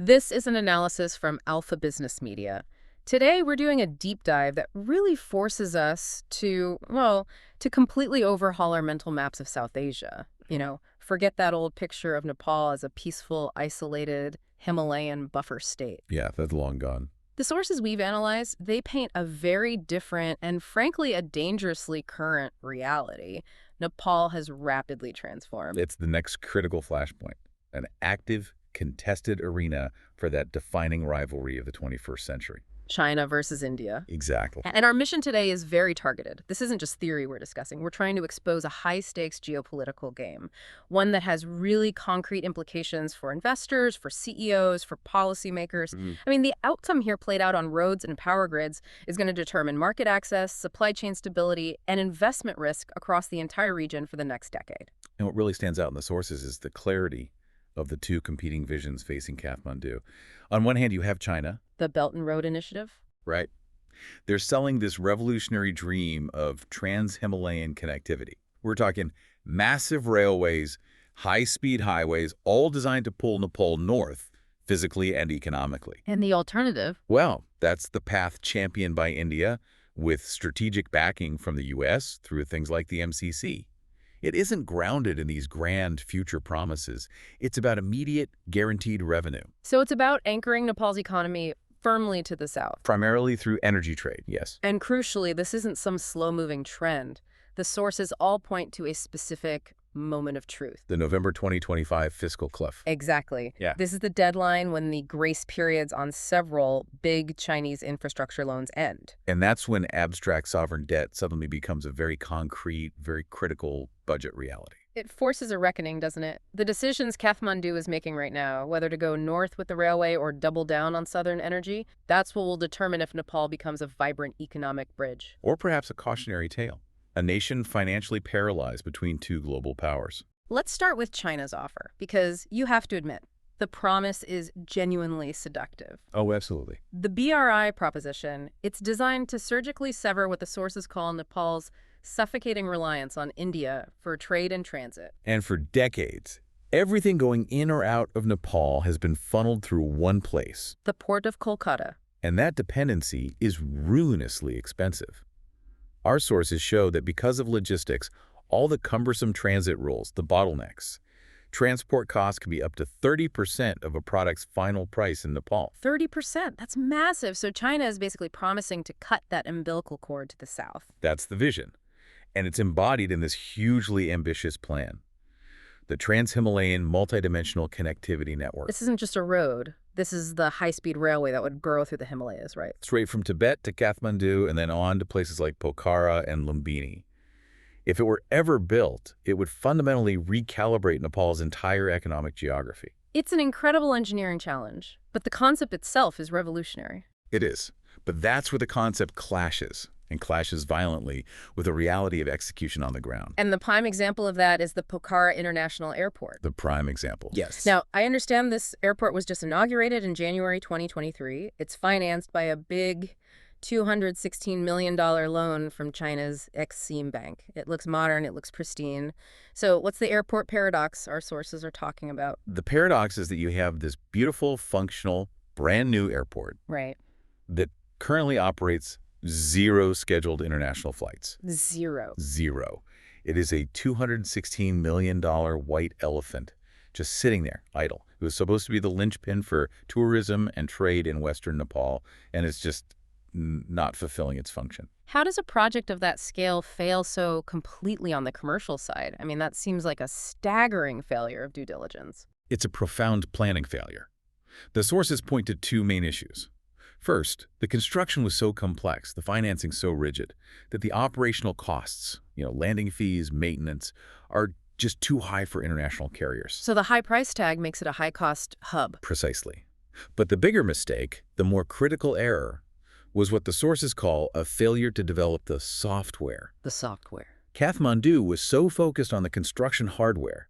This is an analysis from Alpha Business Media. Today, we're doing a deep dive that really forces us to, well, to completely overhaul our mental maps of South Asia. Forget that old picture of Nepal as a peaceful, isolated Himalayan buffer state. Yeah, that's long gone. The sources we've analyzed, they paint a very different and frankly a dangerously current reality. Nepal has rapidly transformed. It's the next critical flashpoint, an active, contested arena for that defining rivalry of the 21st century. China versus India. Exactly. And our mission today is very targeted. This isn't just theory we're discussing. We're trying to expose a high-stakes geopolitical game, one that has really concrete implications for investors, for CEOs, for policymakers. The outcome here played out on roads and power grids is going to determine market access, supply chain stability, and investment risk across the entire region for the next decade. And what really stands out in the sources is the clarity of the two competing visions facing Kathmandu. On one hand, you have China. The Belt and Road Initiative? Right. They're selling this revolutionary dream of trans-Himalayan connectivity. We're talking massive railways, high-speed highways, all designed to pull Nepal north, physically and economically. And the alternative? Well, that's the path championed by India with strategic backing from the U.S. through things like the MCC. It isn't grounded in these grand future promises. It's about immediate, guaranteed revenue. So it's about anchoring Nepal's economy firmly to the south. Primarily through energy trade, yes. And crucially, this isn't some slow-moving trend. The sources all point to a specific moment of truth. The November 2025 fiscal cliff. Exactly. Yeah. This is the deadline when the grace periods on several big Chinese infrastructure loans end. And that's when abstract sovereign debt suddenly becomes a very concrete, very critical budget reality. It forces a reckoning, doesn't it? The decisions Kathmandu is making right now, whether to go north with the railway or double down on southern energy, that's what will determine if Nepal becomes a vibrant economic bridge. Or perhaps a cautionary tale. A nation financially paralyzed between two global powers. Let's start with China's offer, because you have to admit, the promise is genuinely seductive. Oh, absolutely. The BRI proposition, it's designed to surgically sever what the sources call Nepal's suffocating reliance on India for trade and transit. And for decades, everything going in or out of Nepal has been funneled through one place. The port of Kolkata. And that dependency is ruinously expensive. Our sources show that because of logistics, all the cumbersome transit rules, the bottlenecks, transport costs can be up to 30% of a product's final price in Nepal. 30%? That's massive. So China is basically promising to cut that umbilical cord to the south. That's the vision. And it's embodied in this hugely ambitious plan. The Trans-Himalayan Multidimensional Connectivity Network. This isn't just a road. This is the high-speed railway that would burrow through the Himalayas, right? Straight from Tibet to Kathmandu and then on to places like Pokhara and Lumbini. If it were ever built, it would fundamentally recalibrate Nepal's entire economic geography. It's an incredible engineering challenge, but the concept itself is revolutionary. It is. But that's where the concept clashes, and clashes violently with the reality of execution on the ground. And the prime example of that is the Pokhara International Airport. The prime example. Yes. Now, I understand this airport was just inaugurated in January 2023. It's financed by a big $216 million loan from China's Exim Bank. It looks modern, it looks pristine. So what's the airport paradox our sources are talking about? The paradox is that you have this beautiful, functional, brand new airport. Right. That currently operates 0 scheduled international flights. 0. 0. It is a $216 million white elephant just sitting there, idle. It was supposed to be the linchpin for tourism and trade in Western Nepal, and it's just not fulfilling its function. How does a project of that scale fail so completely on the commercial side? That seems like a staggering failure of due diligence. It's a profound planning failure. The sources point to two main issues. First, the construction was so complex, the financing so rigid, that the operational costs, landing fees, maintenance, are just too high for international carriers. So the high price tag makes it a high-cost hub. Precisely. But the bigger mistake, the more critical error, was what the sources call a failure to develop the software. The software. Kathmandu was so focused on the construction hardware,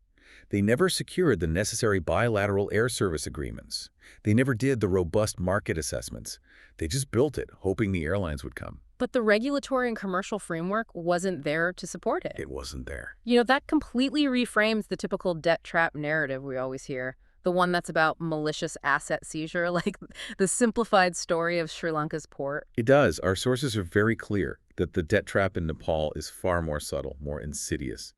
they never secured the necessary bilateral air service agreements. They never did the robust market assessments. They just built it, hoping the airlines would come. But the regulatory and commercial framework wasn't there to support it. It wasn't there. That completely reframes the typical debt trap narrative we always hear. The one that's about malicious asset seizure, like the simplified story of Sri Lanka's port? It does. Our sources are very clear that the debt trap in Nepal is far more subtle, more insidious.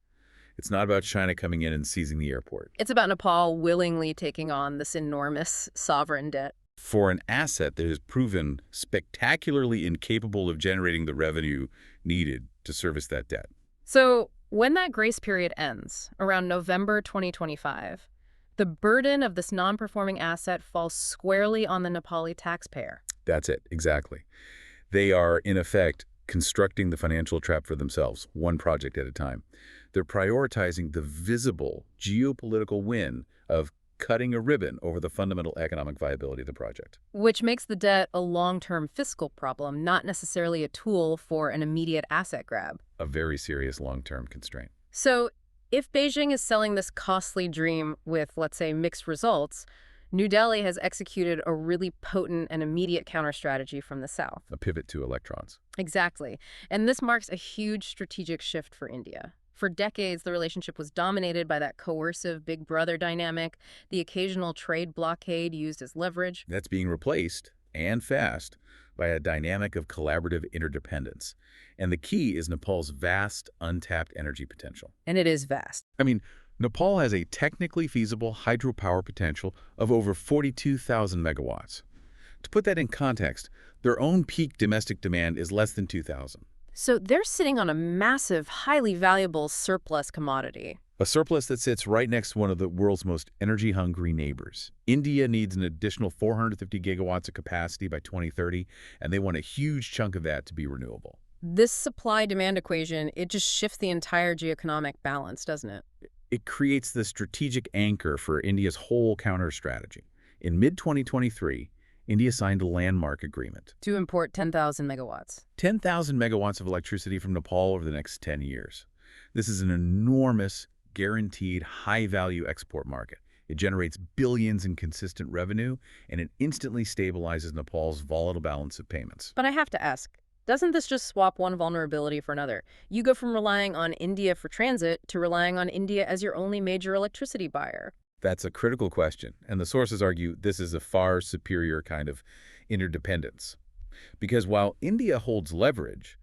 It's not about China coming in and seizing the airport. It's about Nepal willingly taking on this enormous sovereign debt. For an asset that has proven spectacularly incapable of generating the revenue needed to service that debt. So when that grace period ends, around November 2025, the burden of this non-performing asset falls squarely on the Nepali taxpayer. That's it, exactly. They are, in effect, constructing the financial trap for themselves, one project at a time. They're prioritizing the visible geopolitical win of cutting a ribbon over the fundamental economic viability of the project. Which makes the debt a long-term fiscal problem, not necessarily a tool for an immediate asset grab. A very serious long-term constraint. So if Beijing is selling this costly dream with, let's say, mixed results, New Delhi has executed a really potent and immediate counter-strategy from the south. A pivot to electrons. Exactly. And this marks a huge strategic shift for India. For decades, the relationship was dominated by that coercive big brother dynamic, the occasional trade blockade used as leverage. That's being replaced, and fast, by a dynamic of collaborative interdependence. And the key is Nepal's vast, untapped energy potential. And it is vast. I mean, Nepal has a technically feasible hydropower potential of over 42,000 megawatts. To put that in context, their own peak domestic demand is less than 2,000. So they're sitting on a massive, highly valuable surplus commodity. A surplus that sits right next to one of the world's most energy-hungry neighbors. India needs an additional 450 gigawatts of capacity by 2030, and they want a huge chunk of that to be renewable. This supply-demand equation, it just shifts the entire geoeconomic balance, doesn't it? It creates the strategic anchor for India's whole counter-strategy. In mid-2023, India signed a landmark agreement. To import 10,000 megawatts. 10,000 megawatts of electricity from Nepal over the next 10 years. This is an enormous, guaranteed, high-value export market. It generates billions in consistent revenue, and it instantly stabilizes Nepal's volatile balance of payments. But I have to ask, doesn't this just swap one vulnerability for another? You go from relying on India for transit to relying on India as your only major electricity buyer. That's a critical question, and the sources argue this is a far superior kind of interdependence. Because while India holds leverage,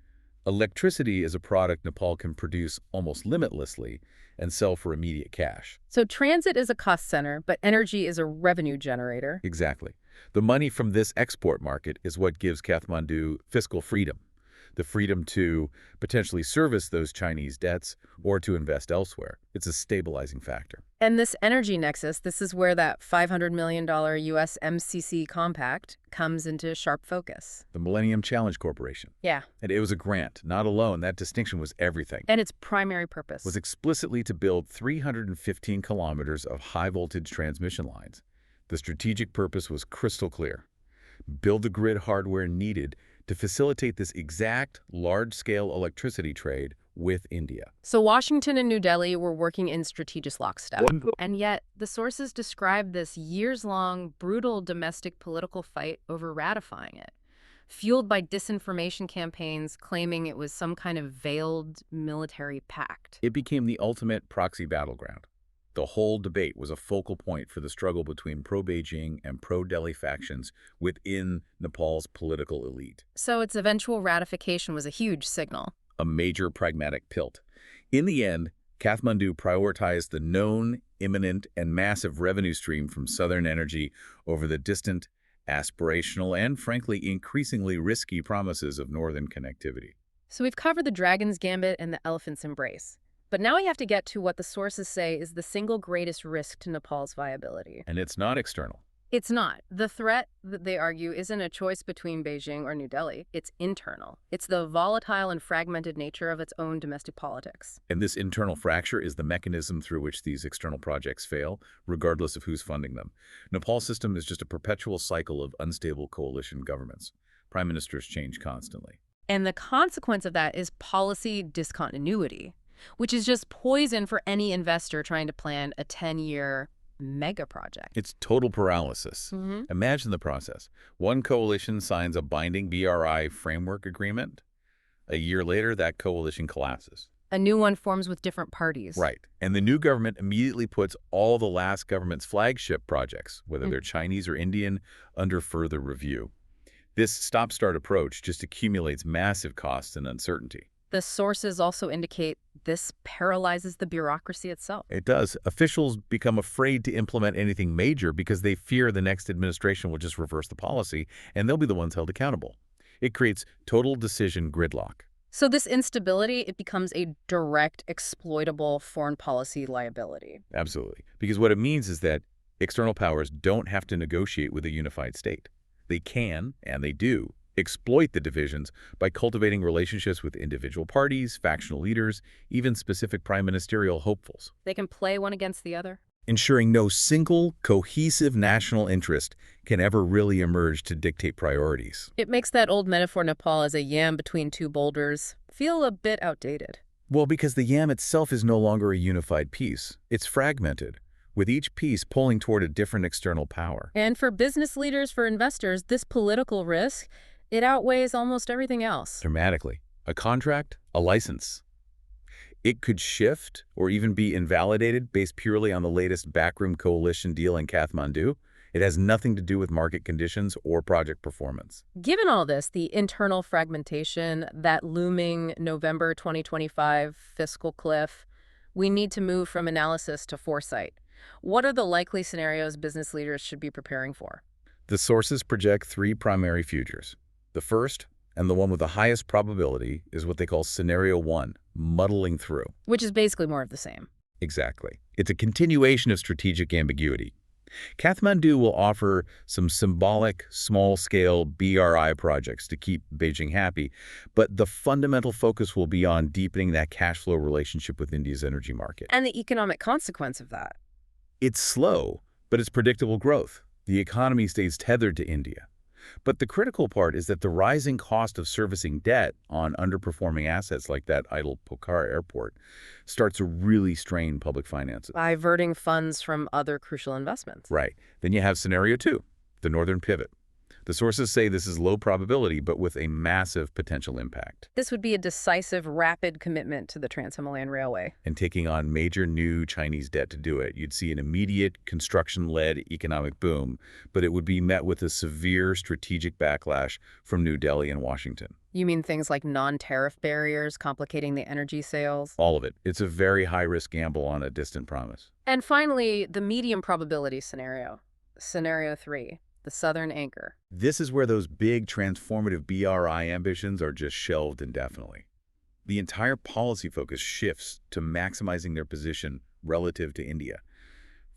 electricity is a product Nepal can produce almost limitlessly and sell for immediate cash. So transit is a cost center, but energy is a revenue generator. Exactly. The money from this export market is what gives Kathmandu fiscal freedom, the freedom to potentially service those Chinese debts or to invest elsewhere. It's a stabilizing factor. And this energy nexus, this is where that $500 million U.S. MCC compact comes into sharp focus. The Millennium Challenge Corporation. Yeah. And it was a grant, not a loan. That distinction was everything. And its primary purpose Was explicitly to build 315 kilometers of high-voltage transmission lines. The strategic purpose was crystal clear. Build the grid hardware needed to facilitate this exact large-scale electricity trade with India. So Washington and New Delhi were working in strategic lockstep. And yet, the sources describe this years-long, brutal domestic political fight over ratifying it, fueled by disinformation campaigns claiming it was some kind of veiled military pact. It became the ultimate proxy battleground. The whole debate was a focal point for the struggle between pro-Beijing and pro-Delhi factions within Nepal's political elite. So its eventual ratification was a huge signal. A major pragmatic tilt. In the end, Kathmandu prioritized the known, imminent, and massive revenue stream from Southern energy over the distant, aspirational, and frankly increasingly risky promises of Northern connectivity. So we've covered the dragon's gambit and the elephant's embrace. But now we have to get to what the sources say is the single greatest risk to Nepal's viability. And it's not external. It's not. The threat, that they argue, isn't a choice between Beijing or New Delhi. It's internal. It's the volatile and fragmented nature of its own domestic politics. And this internal fracture is the mechanism through which these external projects fail, regardless of who's funding them. Nepal's system is just a perpetual cycle of unstable coalition governments. Prime ministers change constantly. And the consequence of that is policy discontinuity, which is just poison for any investor trying to plan a 10-year mega project. It's total paralysis. Mm-hmm. Imagine the process. One coalition signs a binding BRI framework agreement. A year later, that coalition collapses. A new one forms with different parties. Right. And the new government immediately puts all the last government's flagship projects, whether Mm. they're Chinese or Indian, under further review. This stop-start approach just accumulates massive costs and uncertainty. The sources also indicate this paralyzes the bureaucracy itself. It does. Officials become afraid to implement anything major because they fear the next administration will just reverse the policy and they'll be the ones held accountable. It creates total decision gridlock. So this instability, it becomes a direct, exploitable foreign policy liability. Absolutely. Because what it means is that external powers don't have to negotiate with a unified state. They can, and they do, exploit the divisions by cultivating relationships with individual parties, factional leaders, even specific prime ministerial hopefuls, They can play one against the other. ensuring no single, cohesive national interest can ever really emerge to dictate priorities. It makes that old metaphor Nepal as a yam between two boulders feel a bit outdated. Well, because the yam itself is no longer a unified piece. It's fragmented, with each piece pulling toward a different external power. And for business leaders, for investors, this political risk, it outweighs almost everything else. Dramatically. A contract, a license. It could shift or even be invalidated based purely on the latest backroom coalition deal in Kathmandu. It has nothing to do with market conditions or project performance. Given all this, the internal fragmentation, that looming November 2025 fiscal cliff, we need to move from analysis to foresight. What are the likely scenarios business leaders should be preparing for? The sources project three primary futures. The first, and the one with the highest probability, is what they call Scenario 1, muddling through. Which is basically more of the same. Exactly. It's a continuation of strategic ambiguity. Kathmandu will offer some symbolic, small-scale BRI projects to keep Beijing happy, but the fundamental focus will be on deepening that cash flow relationship with India's energy market. And the economic consequence of that. It's slow, but it's predictable growth. The economy stays tethered to India. But the critical part is that the rising cost of servicing debt on underperforming assets like that idle Pokhara airport starts to really strain public finances. Diverting funds from other crucial investments. Right. Then you have Scenario 2, the northern pivot. The sources say this is low probability, but with a massive potential impact. This would be a decisive, rapid commitment to the Trans-Himalayan Railway. And taking on major new Chinese debt to do it, you'd see an immediate construction-led economic boom, but it would be met with a severe strategic backlash from New Delhi and Washington. You mean things like non-tariff barriers complicating the energy sales? All of it. It's a very high-risk gamble on a distant promise. And finally, the medium probability scenario. Scenario 3, the Southern Anchor. This is where those big transformative BRI ambitions are just shelved indefinitely. The entire policy focus shifts to maximizing their position relative to India.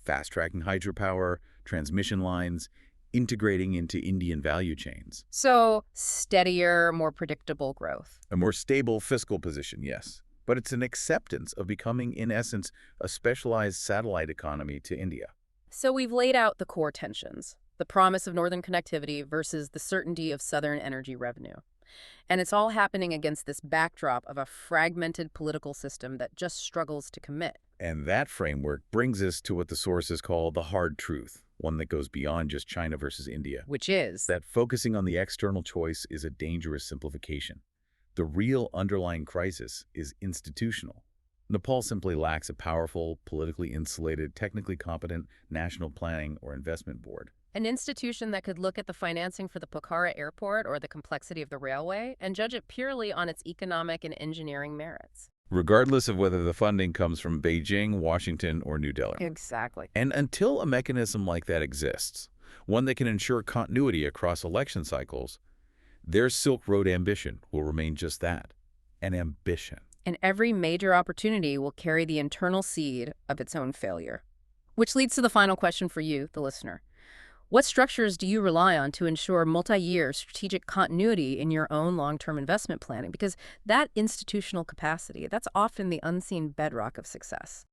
Fast-tracking hydropower, transmission lines, integrating into Indian value chains. So, steadier, more predictable growth. A more stable fiscal position, yes. But it's an acceptance of becoming, in essence, a specialized satellite economy to India. So we've laid out the core tensions. The promise of northern connectivity versus the certainty of southern energy revenue. And it's all happening against this backdrop of a fragmented political system that just struggles to commit. And that framework brings us to what the sources call the hard truth, one that goes beyond just China versus India. Which is That focusing on the external choice is a dangerous simplification. The real underlying crisis is institutional. Nepal simply lacks a powerful, politically insulated, technically competent national planning or investment board. an institution that could look at the financing for the Pokhara airport or the complexity of the railway and judge it purely on its economic and engineering merits. Regardless of whether the funding comes from Beijing, Washington, or New Delhi. Exactly. And until a mechanism like that exists, one that can ensure continuity across election cycles, their Silk Road ambition will remain just that, an ambition. And every major opportunity will carry the internal seed of its own failure. Which leads to the final question for you, the listener. What structures do you rely on to ensure multi-year strategic continuity in your own long-term investment planning? Because that institutional capacity, that's often the unseen bedrock of success.